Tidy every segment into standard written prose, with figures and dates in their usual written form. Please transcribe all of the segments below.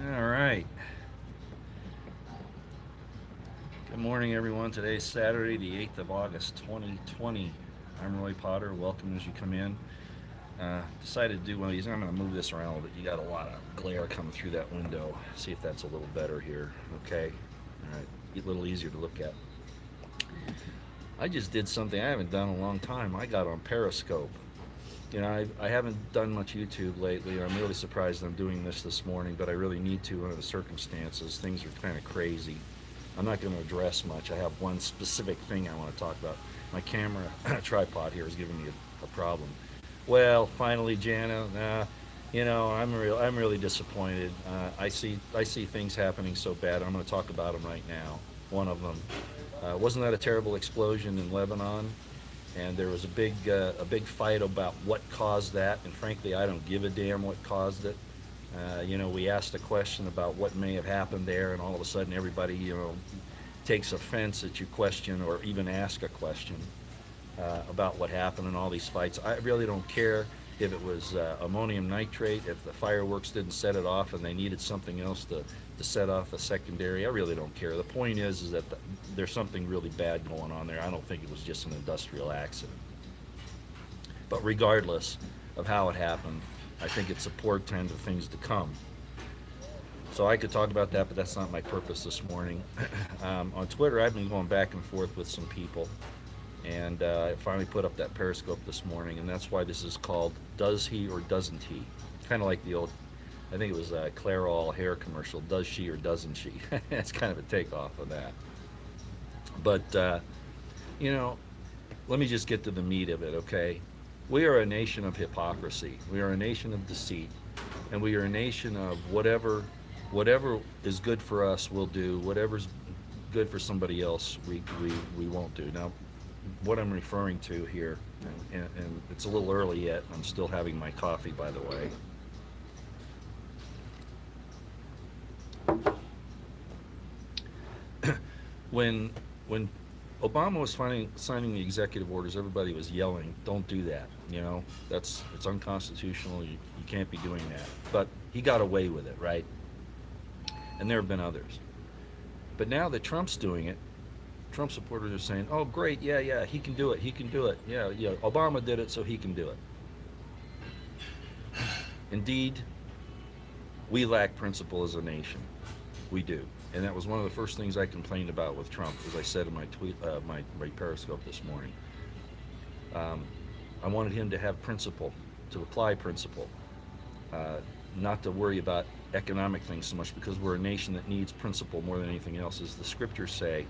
All right. Good morning, everyone. Today's Saturday, the 8th of August, 2020. I'm Roy Potter. Welcome as you come in. Decided to do one of these. I'm going to move this around a little bit. You got a lot of glare coming through that window. See if that's a little better here. Okay. All right. A little easier to look at. I just did something I haven't done in a long time. I got on Periscope. I haven't done much YouTube lately. I'm really surprised I'm doing this morning, but I really need to under the circumstances. Things are kind of crazy. I'm not going to address much. I have one specific thing I want to talk about. My camera tripod here is giving me a problem. Well, finally, Jana, I'm really disappointed. I see things happening so bad. I'm going to talk about them right now. One of them wasn't that a terrible explosion in Lebanon? And there was a big fight about what caused that. And frankly, I don't give a damn what caused it. We asked a question about what may have happened there, and all of a sudden everybody, takes offense that you question or even ask a question about what happened in all these fights. I really don't care if it was ammonium nitrate, if the fireworks didn't set it off and they needed something else to set off a secondary. I really don't care. The point is that there's something really bad going on there. I don't think it was just an industrial accident. But regardless of how it happened, I think it's a portent of things to come. So I could talk about that, but that's not my purpose this morning. On Twitter, I've been going back and forth with some people, and I finally put up that Periscope this morning, and that's why this is called Does He or Doesn't He? Kind of like the old, I think it was a Clairol hair commercial, Does She or Doesn't She? It's kind of a takeoff of that. But, you know, let me just get to the meat of it, okay? We are a nation of hypocrisy. We are a nation of deceit. And we are a nation of whatever is good for us, we'll do. Whatever's good for somebody else, we won't do. Now, what I'm referring to here, and it's a little early yet, I'm still having my coffee, by the way. When Obama was signing the executive orders, everybody was yelling, "Don't do that." It's unconstitutional. You can't be doing that. But he got away with it, right? And there have been others. But now that Trump's doing it, Trump supporters are saying, "Oh, great, yeah, he can do it. He can do it. Yeah, Obama did it, so he can do it." Indeed, we lack principle as a nation. We do. And that was one of the first things I complained about with Trump, as I said in my tweet, my Periscope this morning. I wanted him to have principle, to apply principle, not to worry about economic things so much, because we're a nation that needs principle more than anything else. As the scriptures say,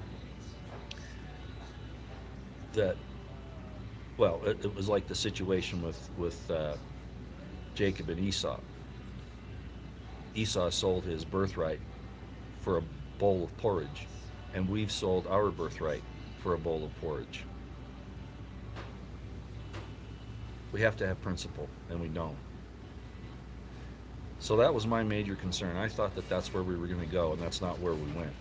that, well, it was like the situation with Jacob and Esau. Esau sold his birthright for a bowl of porridge, and we've sold our birthright for a bowl of porridge. We have to have principle, and we don't. So that was my major concern. I thought that that's where we were going to go, and that's not where we went.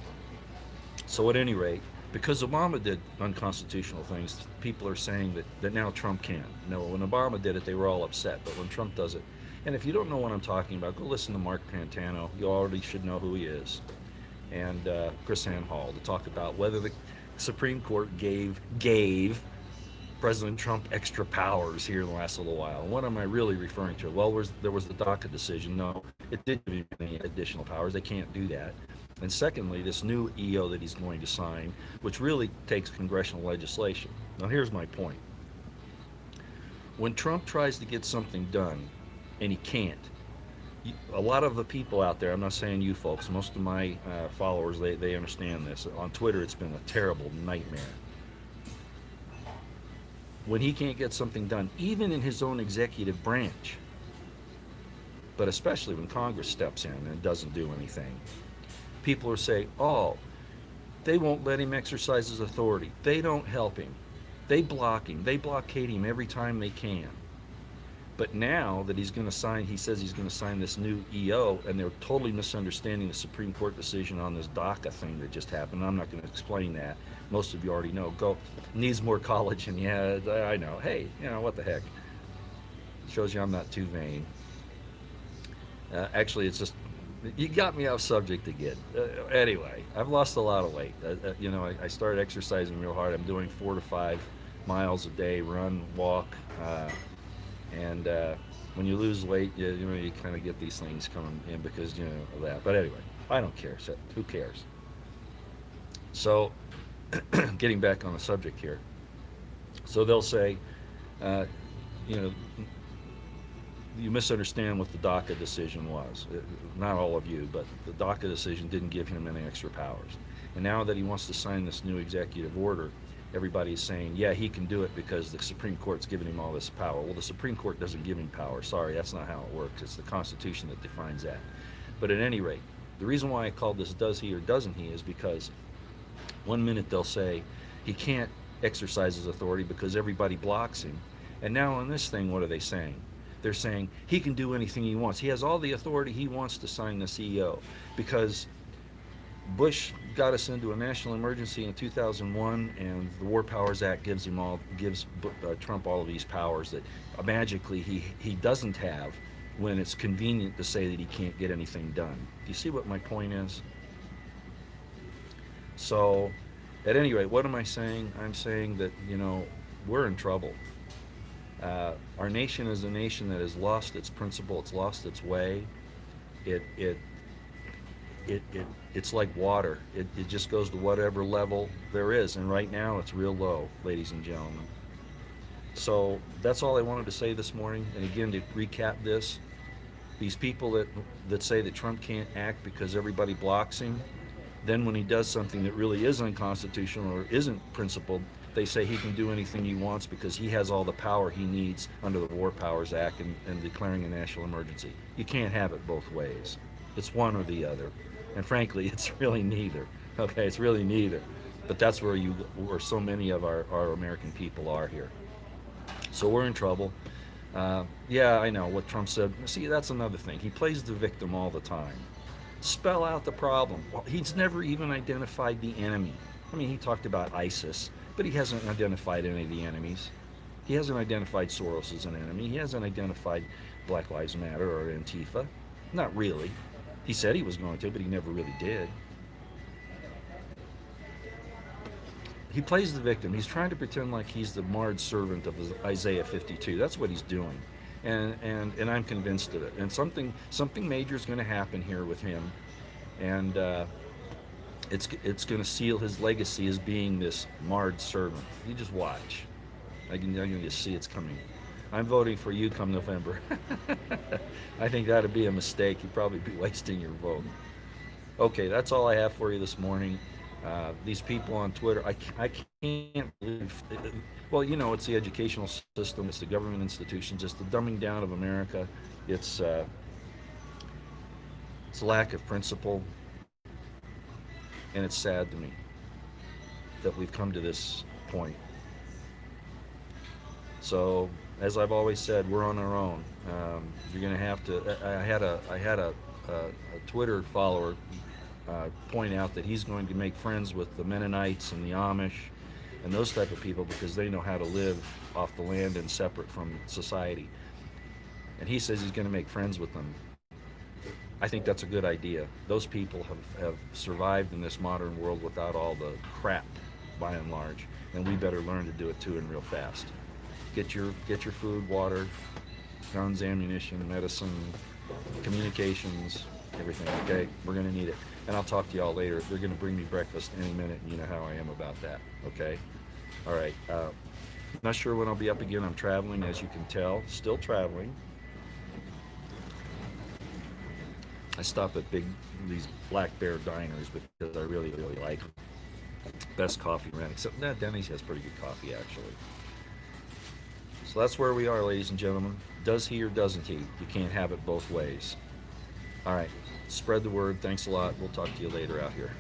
So at any rate, because Obama did unconstitutional things, people are saying that now Trump can. No, when Obama did it, they were all upset, but when Trump does it, and if you don't know what I'm talking about, go listen to Mark Pantano. You already should know who he is. And Chris Hall to talk about whether the Supreme Court gave President Trump extra powers here in the last little while. And what am I really referring to? Well, there was the DACA decision. No, it didn't give him any additional powers. They can't do that. And secondly, this new EO that he's going to sign, which really takes congressional legislation. Now, here's my point. When Trump tries to get something done, and he can't, a lot of the people out there, I'm not saying you folks, most of my followers, they understand this. On Twitter, it's been a terrible nightmare. When he can't get something done, even in his own executive branch, but especially when Congress steps in and doesn't do anything, people are saying, "Oh, they won't let him exercise his authority. They don't help him. They block him. They blockade him every time they can." But now that he says he's going to sign this new EO, and they're totally misunderstanding the Supreme Court decision on this DACA thing that just happened. I'm not going to explain that. Most of you already know. Needs more college, and yeah, I know. Hey, what the heck? Shows you I'm not too vain. Actually, it's just You got me off subject again. Anyway, I've lost a lot of weight. I started exercising real hard. I'm doing 4 to 5 miles a day, run, walk, and when you lose weight, you kind of get these things coming in because of that. But anyway, I don't care. So who cares? So, getting back on the subject here. So they'll say, uh, you know, you misunderstand what the DACA decision was. Not all of you, but the DACA decision didn't give him any extra powers. And now that he wants to sign this new executive order, everybody's saying, yeah, he can do it because the Supreme Court's giving him all this power. Well, the Supreme Court doesn't give him power. Sorry, that's not how it works. It's the Constitution that defines that. But at any rate, the reason why I called this does he or doesn't he is because one minute they'll say he can't exercise his authority because everybody blocks him. And now on this thing, what are they saying? They're saying he can do anything he wants. He has all the authority he wants to sign the CEO because Bush got us into a national emergency in 2001, and the War Powers Act gives Trump all of these powers that magically he doesn't have when it's convenient to say that he can't get anything done. Do you see what my point is? So, at any rate, what am I saying? I'm saying that we're in trouble. Our nation is a nation that has lost its principle. It's lost its way. It's like water. It just goes to whatever level there is, and right now it's real low, ladies and gentlemen. So that's all I wanted to say this morning. And again, to recap this, these people that say that Trump can't act because everybody blocks him, then when he does something that really is unconstitutional or isn't principled, they say he can do anything he wants because he has all the power he needs under the War Powers Act and declaring a national emergency. You can't have it both ways. It's one or the other. And frankly, it's really neither. Okay, it's really neither. But that's where so many of our American people are here. So we're in trouble. Yeah, I know what Trump said. See, that's another thing. He plays the victim all the time. Spell out the problem. Well, he's never even identified the enemy. I mean, he talked about ISIS, but he hasn't identified any of the enemies. He hasn't identified Soros as an enemy. He hasn't identified Black Lives Matter or Antifa. Not really. He said he was going to, but he never really did. He plays the victim. He's trying to pretend like he's the marred servant of Isaiah 52. That's what he's doing. And I'm convinced of it. And something major is going to happen here with him. And it's going to seal his legacy as being this marred servant. You just watch. I can just see it's coming. I'm voting for you come November. I think that'd be a mistake. You'd probably be wasting your vote. Okay, that's all I have for you this morning. These people on Twitter, I can't believe. Well, it's the educational system, it's the government institutions, it's the dumbing down of America. It's lack of principle, and it's sad to me that we've come to this point. So, as I've always said, we're on our own. You're going to have to. I had a Twitter follower point out that he's going to make friends with the Mennonites and the Amish and those type of people because they know how to live off the land and separate from society. And he says he's going to make friends with them. I think that's a good idea. Those people have survived in this modern world without all the crap, by and large, and we better learn to do it too, and real fast. Get your food, water, guns, ammunition, medicine, communications, everything, okay? We're going to need it. And I'll talk to y'all later. They're going to bring me breakfast any minute, and you know how I am about that, okay? All right. Not sure when I'll be up again. I'm traveling, as you can tell. Still traveling. I stop at these Black Bear diners because I really, really like them. Best coffee around, except that Denny's has pretty good coffee, actually. So that's where we are, ladies and gentlemen. Does he or doesn't he? You can't have it both ways. All right. Spread the word. Thanks a lot. We'll talk to you later out here.